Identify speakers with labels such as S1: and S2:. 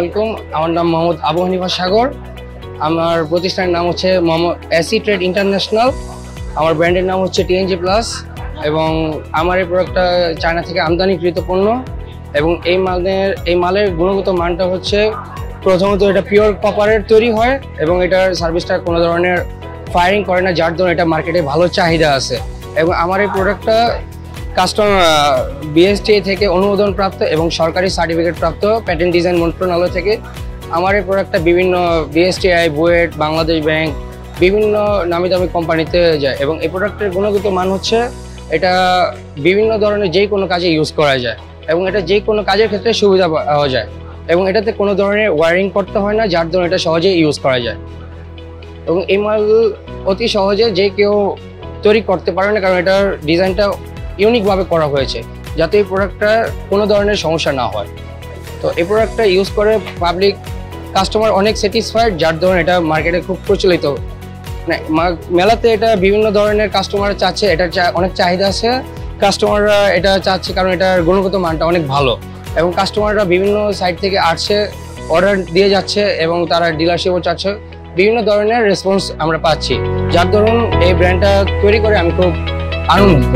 S1: আলাইকুম। আমার নাম মোহাম্মদ আবু হানিফা সাগর। আমার প্রতিষ্ঠানের নাম হচ্ছে মোহাম্মদ এসি ট্রেড ইন্টারন্যাশনাল। আমার ব্র্যান্ডের নাম হচ্ছে টিএনজি প্লাস এবং আমার এই প্রোডাক্টটা চায়না থেকে আমদানিকৃত পণ্য এবং এই মালের গুণগত মানটা হচ্ছে প্রথমত এটা পিওর কপারের তৈরি হয় এবং এটার সার্ভিসটা কোনো ধরনের ফায়ারিং করে না, যার জন্য এটা মার্কেটে ভালো চাহিদা আছে। এবং আমার এই প্রোডাক্টটা কাস্টমার বিএসটিআই থেকে অনুমোদন প্রাপ্ত এবং সরকারি সার্টিফিকেট প্রাপ্ত প্যাটেন্ট ডিজাইন মন্ত্রণালয় থেকে। আমার এই প্রোডাক্টটা বিভিন্ন বিএসটিআই, বুয়েট, বাংলাদেশ ব্যাংক, বিভিন্ন নামি দামি কোম্পানিতে যায় এবং এই প্রোডাক্টের গুণগত মান হচ্ছে এটা বিভিন্ন ধরনের যে কোনো কাজে ইউজ করা যায় এবং এটা যে কোনো কাজের ক্ষেত্রে সুবিধা পাওয়া যায় এবং এটাতে কোনো ধরনের ওয়ারিং করতে হয় না, যার জন্য এটা সহজেই ইউজ করা যায় এবং এই মাল অতি সহজে যে কেউ তৈরি করতে পারে না, কারণ এটার ডিজাইনটা ইউনিকভাবে করা হয়েছে যাতে এই প্রোডাক্টটা কোনো ধরনের সমস্যা না হয়। তো এই প্রোডাক্টটা ইউজ করে পাবলিক কাস্টমার অনেক স্যাটিসফাইড, যার ধরুন এটা মার্কেটে খুব প্রচলিত। মেলাতে এটা বিভিন্ন ধরনের কাস্টমার চাচ্ছে, এটার অনেক চাহিদা আছে, কাস্টমাররা এটা চাচ্ছে কারণ এটার গুণগত মানটা অনেক ভালো এবং কাস্টমাররা বিভিন্ন সাইট থেকে আসছে, অর্ডার দিয়ে যাচ্ছে এবং তারা ডিলারশিপও চাচ্ছে। বিভিন্ন ধরনের রেসপন্স আমরা পাচ্ছি, যার ধরুন এই ব্র্যান্ডটা তৈরি করে আমি খুব আনন্দিত।